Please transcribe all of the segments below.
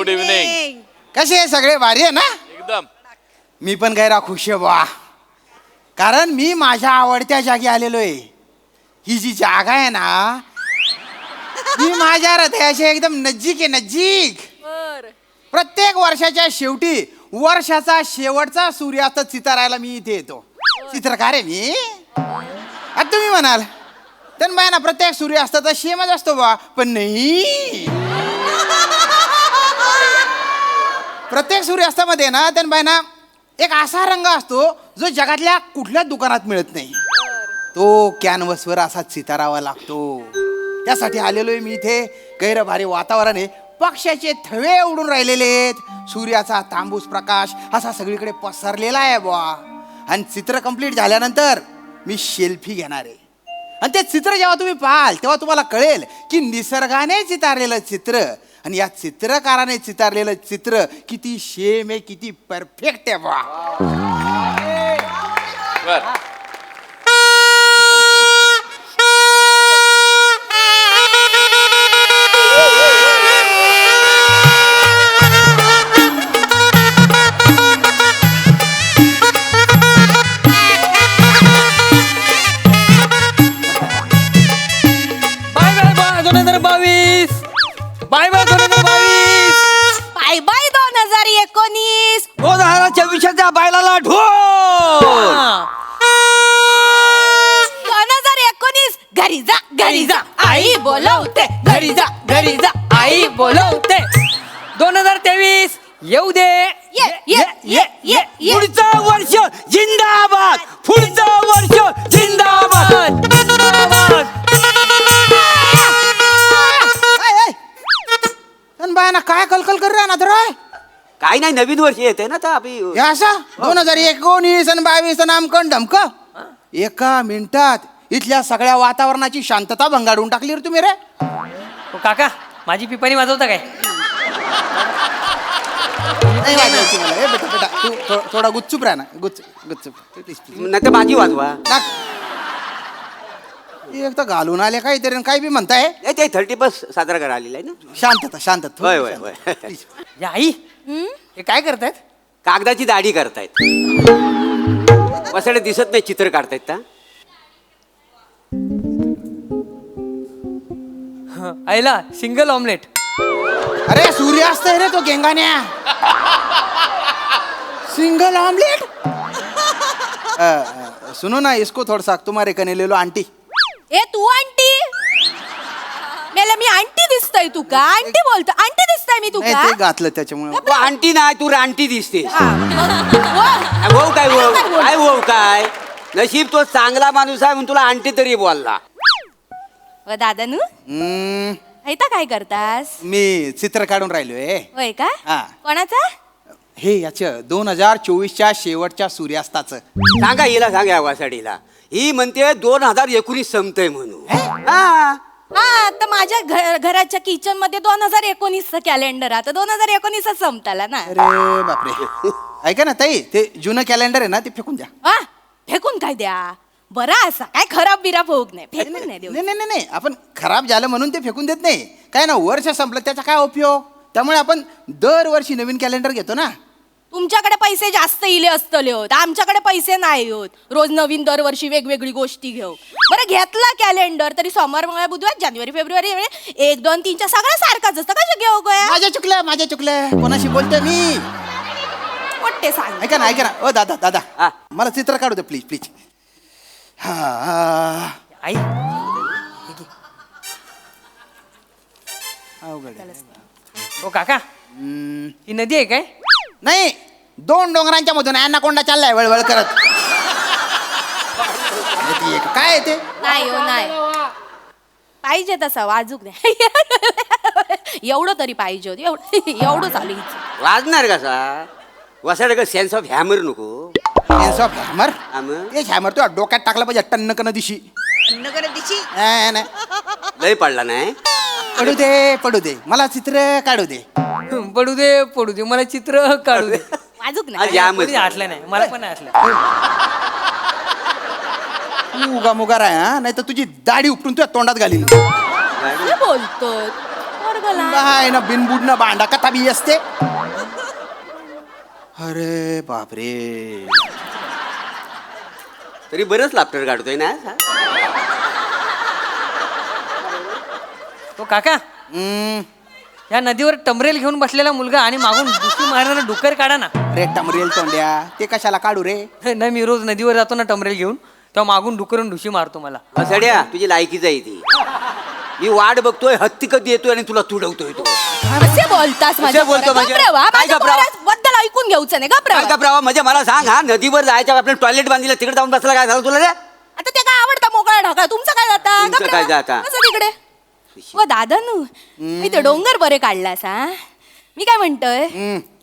Good evening. कसे आहे सगळे? भारी आहे ना? एकदम. मी पण गैरा खुश आहे बा, कारण मी माझ्या आवडत्या जागी आलेलो आहे. ही जी जागा आहे ना, ही माझ्या हृदयाच्या एकदम नजीक आहे, नजीक. प्रत्येक वर्षाच्या शेवटी वर्षाचा शेवटचा सूर्यास्त चितारायला मी इथे येतो. चित्रकार आहे मी. आता तुम्ही म्हणाल तर ना प्रत्येक सूर्यास्ताचा शेमच असतो बा, पण नाही. प्रत्येक सूर्यास्तामध्ये ना ना एक असा रंग असतो जो जगातल्या कुठल्याच दुकानात मिळत नाही. तो कॅनव्हसवर असा चितारावा लागतो. त्यासाठी आलेलोय मी इथे. गैर भारी वातावरण आहे. पक्ष्याचे थवे उडून राहिलेले आहेत. सूर्याचा तांबूस प्रकाश असा सगळीकडे पसरलेला आहे बुवा. आणि चित्र कंप्लीट झाल्यानंतर मी सेल्फी घेणार आहे. आणि ते चित्र जेव्हा तुम्ही पाहाल तेव्हा तुम्हाला कळेल की निसर्गाने चितारलेलं चित्र आणि या चित्रकाराने चितारलेलं चित्र किती शेम आहे, किती परफेक्ट आहे बुवा. Bye bye 2022. Bye bye 2019. 2024च्या बायलाला ढो. 2019 घरी जा घरी जा आई बोलवते. घरी जा घरी जा आई बोलवते. 2023 येऊ दे. ये ये ये ये ये. पुढचं वर्ष जिंदाबाद. पुढचं वर्ष जिंदाबाद. बायना काय कलकल कर रहा ना तर काय नाही, नवीन वर्ष येते ना. तर असं 2019 आणि 22 नामकरण धमक एका मिनिटात इथल्या सगळ्या वातावरणाची शांतता भंगाडून टाकली रे तुम्ही रे. काका माझी पिपाणी वाजवता काय? नाही वाजवायची मला. ए बेटा बेटा तू थोडा गुच्चूप राहा ना. गुच्चूप प्लीज प्लीज. नाही तर माझी वाजवा. एक तर घालून आले काहीतरी काय बी म्हणताय. ते 31 साजरा करायला आलेला आहे ना. शांतता शांतता. होय होय होय. प्लीज. या आई हे काय करतायत? कागदाची दाढी करतायत. वसाडे दिसत नाही, चित्र काढतायत का? आईला सिंगल ऑमलेट. अरे सूर्यास्त है रे तो गेंगान्या. Single omelette. सुनो ना, इसको थोड़ा सा तुम्हारे कने ले लो आंटी. ए तू आंटी मेला मी आंटी दिसतय तू का? आंटी बोलतो आंटी दिसतय मी तू नाही का? ते घातलं त्याच्यामुळे. तू आंटी नाही, तू रानटी दिसतेस. वा. वहू काय वहू काय. नशीब तो चांगला माणूस आहे म्हणून तुला आंटी तरी बोलला. व दादानू ऐता काय करतास? मी चित्र काढून राहिलोय. होय का? हा. कोणाचा? हे याचं 2024च्या शेवटच्या सूर्यास्ताचं. सांगा हिला, सांगा वासाडीला. ही म्हणते 2019 संपतय म्हणून. हा. हा तर माझ्या घराच्या किचन मध्ये 2019 कॅलेंडर आता 2019 संपताला ना. अरे बापरे. ऐका ना ताई, ते जुनं कॅलेंडर आहे ना ते फेकून द्या. हा फेकून काय द्या? बरं असा काय खराब बिराब होऊ नाही. फेकून नाही देऊ. नाही नाही नाही, आपण खराब झालं म्हणून ते फेकून देत नाही. काय ना, वर्ष संपलं त्याचा काय उपयोग. त्यामुळे आपण दरवर्षी नवीन कॅलेंडर घेतो ना. तुमच्याकडे पैसे जास्त इले असतले होत, आमच्याकडे पैसे नाही होत. रोज नवीन दरवर्षी वेगवेगळी गोष्टी घेऊ. बरं घेतला कॅलेंडर तरी सोमवार मंगळवार बुधवार जानेवारी फेब्रुवारी 1 2 3 सगळं सारखाच असतं. कशा घेऊ गोया? माझ्या चुकलं कोणाशी बोलतोय मी. वाटते सांग. ऐका ना ओ दादा दादा हा. मला चित्र काढू दे प्लीज प्लीज. हा आई अवघड आहे. ओ काका ही नदी आहे काय? नाही, 2 डोंगरांच्या मधून ॲनाकोंडा चाललाय वळवळ करत. काय आहे ते? नाही हो नाही पाहिजे तसा वाजूक नाही. एवढं तरी पाहिजे होत. एवढं चालू हिचं. वाजणार कसा? वसाडे का सेन्स ऑफ हॅमर नको. Sense of hammer. हॅमर? ते हॅमर तू डोक्यात टाकलं पाहिजे टन्न दिशी. नाही लय पडला नाही. पडू दे मला चित्र काढू दे. पडू दे मला चित्र काढू दे. वाजूक आज नाही. यामच. कोणी हसलं नाही, मला पण हसलं. तू उगा मुगा राहा, नाही तर तुझी दाढी उपटून तुझ्या तोंडात घालील. काय बोलतो? गला बाय ना बिनबुडनं भांडा कथा बी असते. अरे बापरे. तरी बरंच लाफ्टर काढतोय ना. तो काका या नदीवर टमरेल घेऊन बसलेला मुलगा आणि मागून डुशी मारणारा डुक्कर काढा ना. रे टमरेल तोंड्या ते कशाला काढू रे. नाही मी रोज नदीवर जातो ना टमरेल घेऊन, तेव्हा मागून डुकरून डुशी मारतो मला. सड्या तुझी लायकीच आहे ती. मी वाट बघतोय, हत्ती कधी येतोय आणि तुला तुडवतोय तो. कसे बोलतास माझ्या कसे बोलतो म्हणजे? घबरावा, काय माझ्या घबरावा? बद्दल ऐकून घ्यायचं नाही काय घबरावा. घबरावा म्हणजे मला सांग, हा नदीवर जायच्या आपलं टॉयलेट बांधलं तिकडे जाऊन बसला, काय झालं तुला रे? आता ते काय आवडतं मोकळा ढाकळा, तुमचं काय जाता तुमचं काय जाता? कसं तिकडे व दादानू इथे डोंगर बरे काढलास हा. मी काय म्हणतोय,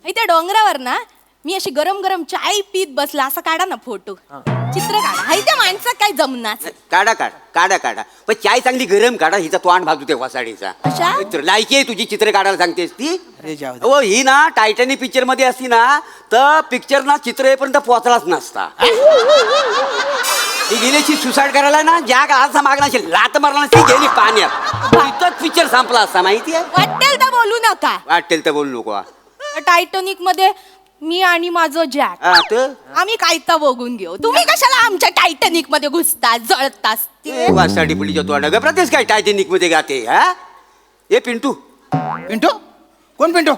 इथे डोंगरावर ना मी अशी गरम गरम चाय पीत बसला असं काढा ना फोटो, चित्र काढा. हाय त्या माणसात काय जमनाच. काढा काढा काढा काढा, पण चाय चांगली गरम काढा. हिचा तोंड भाजू ते वासाडीचा. अशा? लायकी आहे तुझी चित्र काढायला सांगतेस ती. अरे जाऊ दे. हो ही ना टायटॅनिक पिक्चर मध्ये असती ना तर पिक्चर ना चित्र येईपर्यंत पोहोचलाच नसता. ही गेल्याची सुसाईड करायला ना ज्या काळाचा मागणा असेल लात मारला ती गेली पाण्यात, इथंच पिक्चर संपला असता माहिती आहे. वाटेल तर बोलू नका. वाटेल तर बोलू नको. टायटॅनिक मध्ये मी आणि माझं जॅक हा तर आम्ही काय तर बघून घेऊ. तुम्ही कशाला आमच्या टायटॅनिक मध्ये घुसतास जळतास ते. वासाडी पुलीच्या तोंडा प्रत्येक काय टायटॅनिक मध्ये गाते. हा हे पिंटू. पिंटू कोण पिंटू.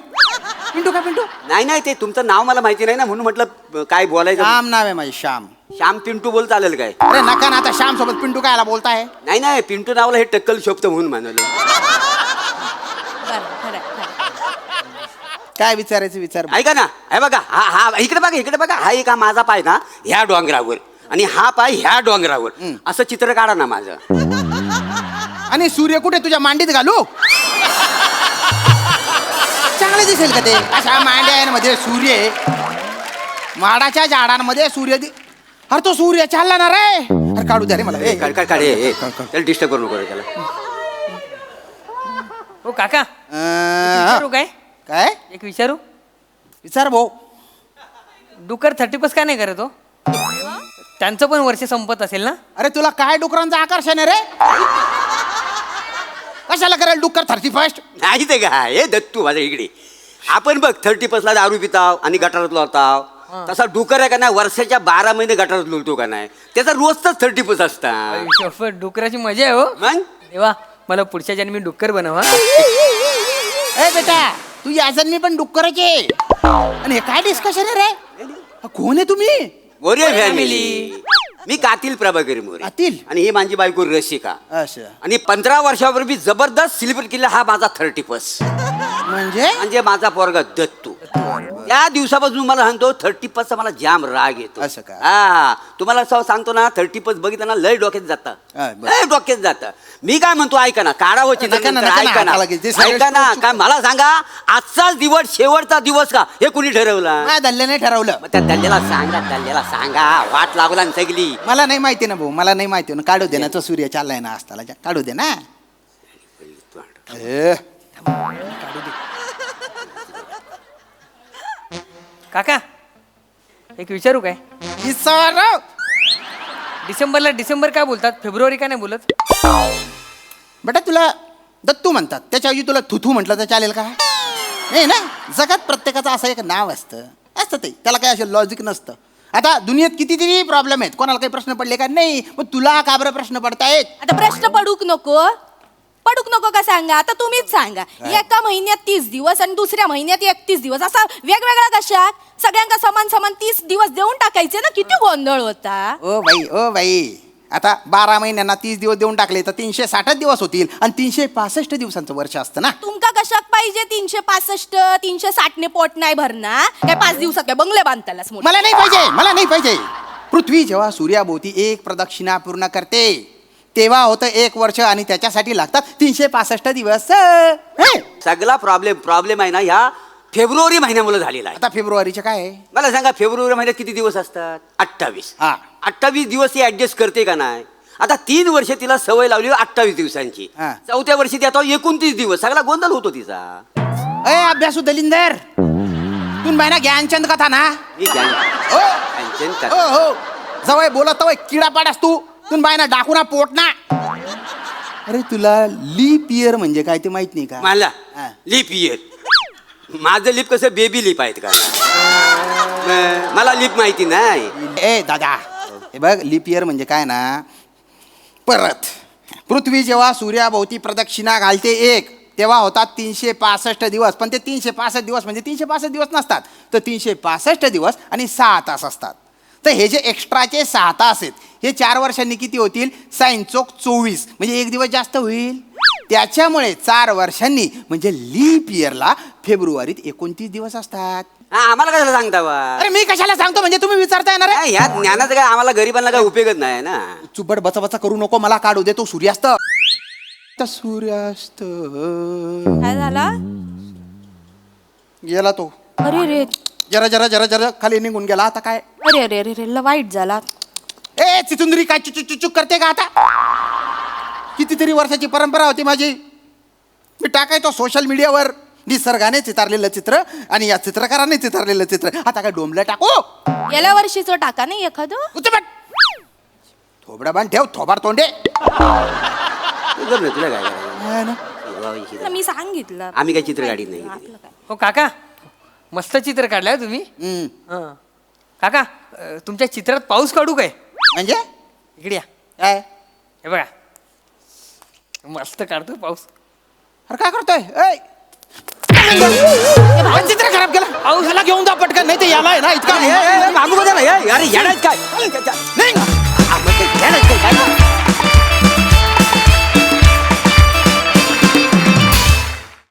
पिंटू का पिंटू. नाही नाही ते तुमचं नाव मला माहिती नाही ना म्हणून म्हटलं काय बोलायचं. श्याम नाव आहे माझे श्याम. श्याम पिंटू बोल चालेल काय. अरे नका ना आता श्याम सोबत पिंटू कायला बोलताय. नाही नाही पिंटू नावाला हे टक्कल शोभतं म्हणून म्हणालो. बरं, खरं, खरं. काय विचारायचं विचार. ऐका ना, हे बघा हा हा इकडे बघा हा एक हा माझा पाय ना ह्या डोंगरावर आणि हा पाय ह्या डोंगरावर असं चित्र काढा ना माझं. आणि सूर्य कुठे तुझ्या मांडीत घालू. चांगले दिसेल का ते. अशा मांड्यांमध्ये सूर्य, माडाच्या झाडांमध्ये सूर्य अरे तो सूर्य चालला ना रे. अरे काढू द्या रे मला. ए, काढ काढ काढ त्याला डिस्टर्ब करू नको रे त्याला. हो काका अं, विचारू काय, काय एक विचारू. विचार भाऊ. डुकर 30+ का नाही करत हो. त्यांचं पण वर्ष संपत असेल ना. अरे तुला काय डुकरांचं आकर्षण आहे रे. कशाला करेल डुक्कर 31st. नाही ते काय हे दत्तू माझ्या इकडे आपण बघ 30+ दारू पिताव आणि गटारात लोळताव. तसा डुकर आहे का नाही वर्षाच्या 12 महिने गटारात लोळतो का नाही. त्याचा रोजच 30+ असता. डुकराची मजा आहे हो. मग देवा मला पुढच्या जन्मी डुक्कर बनवा. ए बेटा तू या जन्मी पण डुक्कराचे. आणि हे काय डिस्कशन आहे रे. कोण आहे तुम्ही. मोरे फॅमिली. मी कातील प्रभाकर मोरे. कातील? आणि ही माझी बायको रसिका. असं आणि 15 वर्षापूर्वी जबरदस्त सेलिब्रेट केला हा माझा 30+. म्हणजे माझा पोरगा दत्तू. त्या दिवसापासून मला सांगतो 30+चा मला जाम राग येतो. असं का? हा तुम्हाला असं सांगतो ना 30+ बघितलं लय डोक्यात जातं. हा, बरं. लय डोक्यात जातं. मी काय म्हणतो ऐका ना काढावं चित्र नका ना, नंतर, नका ना, ऐका ना हाताला घे. ते सगळं ऐका ना चुक- काय मला सांगा आजचाच दिवस शेवटचा दिवस का हे कुणी ठरवलं. काय दल्ल्याने ठरवलं. मग त्या दल्ल्याला सांगा वाट लागला ना सगळी. मला नाही माहिती ना भाऊ. मला नाही माहिती ना. काढू दे ना तो सूर्य चाललाय ना असताला. काढू दे ना. ए, काका एक विचारू काय. विचार. डिसेंबरला डिसेंबर काय बोलतात, फेब्रुवारी का नाही बोलत. बेटा तुला दत्तू म्हणतात त्याच्याऐवजी तुला थुथू म्हटलं तर चालेल का. नाही ना जगात प्रत्येकाचं असं एक नाव असतं ते. त्याला काही असं लॉजिक नसतं. आता दुनियेत कितीतरी प्रॉब्लेम आहेत. कोणाला काही प्रश्न पडले का नाही. मग तुला का बरं प्रश्न पडतायत. आता प्रश्न पडूक नको का सांगा. आता तुम्हीच सांगा. एका महिन्यात 30 दिवस आणि दुसऱ्या महिन्यात 31 दिवस असा वेगवेगळा कशात. सगळ्यांना समान समान 30 दिवस देऊन टाकायचे ना. किती गोंधळ होता. ओ बाई आता 12 महिन्यांना 30 दिवस देऊन टाकले तर 360 दिवस होतील. आणि 365 दिवसांचं वर्ष असतं ना. तुमका कशात पाहिजे 365 360 ने पोट नाही भरणार काय. 5 दिवसात काय बंगले बांधतालाच मोठे. मला नाही पाहिजे. पृथ्वी जेव्हा सूर्याभोवती एक प्रदक्षिणा पूर्ण करते तेव्हा होतं 1 वर्ष आणि त्याच्यासाठी लागतात 365 दिवस. सगळा प्रॉब्लेम आहे ना ह्या फेब्रुवारी महिन्यामुळे झालेला आहे. आता फेब्रुवारीचे काय आहे. मला सांगा फेब्रुवारी महिन्यात किती दिवस असतात. 28. हा. 28 दिवस ती ऍडजस्ट करते का नाही. आता 3 वर्ष तिला सवय लावली 28 दिवसांची. हा. 4थ्या वर्षी ती आता 29 दिवस. सगळा गोंधळ होतो तिचा. अभ्यासू दलिंदर तू बायना ज्ञानचंद कथा ना. मी हो टेन्शन कर. हो हो जवळ बोलत तवय किडा पाडास तू. तू बायना डाकूना पोट ना. अरे तुला लीप इयर म्हणजे काय ते माहित नाही का? मला हा. लिप इयर माझं लिप कसं बेबी लिप आहेत का मला लिप माहिती नाही. ए दादा हे बघ लीप इयर म्हणजे काय ना, परत पृथ्वी जेव्हा सूर्याभोवती प्रदक्षिणा घालते एक, तेव्हा होतात 365 दिवस. पण ते 365 दिवस म्हणजे 365 दिवस नसतात, तर 365 दिवस आणि 6 तास असतात. तर हे जे एक्स्ट्राचे 6 तास आहेत हे 4 वर्षांनी किती होतील? 6 चोक 24 म्हणजे एक दिवस जास्त होईल. त्याच्यामुळे 4 वर्षांनी म्हणजे लीप इयरला फेब्रुवारीत 29 दिवस असतात. हा, आम्हाला कशाला सांगता बा? अरे मी कशाला सांगतो म्हणजे तुम्ही विचारता येणार काय ह्या ज्ञानाचा काय आम्हाला गरीबांना काय उपयोगच नाही ना. चुबड बचा करू नको, मला काढू दे. तो सूर्यास्त तर सूर्यास्त काय झाला? गेला तो. अरे रे जरा जरा जरा जरा खाली निघून गेला. आता काय? अरे अरे अरे रे वाईट झाला. ए चिचुंदरी काय चुचुक करते का आता? कितीतरी वर्षाची परंपरा होती माझी. मी टाकायचो सोशल मीडियावर निसर्गाने चितारलेलं चित्र आणि या चित्रकाराने चितारलेलं चित्र. आता काय डोंबलं टाकू? गेल्या वर्षीचं टाका नाही एखादं. उचबट थोबडा बांध ठेव, थोबाड तोंडे. तू गप रे, तुला काय करायचं? हा ना. तुला मी सांगितलं. आम्ही काय चित्र काढीत नाही. आपलं काय. हो काका, मस्त चित्र काढलंय तुम्ही. हम्म. हं. काका, तुमच्या चित्रात पाऊस काढू काय? म्हणजे इकडे या. काय? हे बघा, मस्त काढतोय पाऊस. अरे काय करतोय? ऐ चित्र खराब केलं. पाऊस याला घेऊन जा पटकन, नाही ते याला आहे ना इतका मागू बघा ना, अरे येणार काय? नाही. काय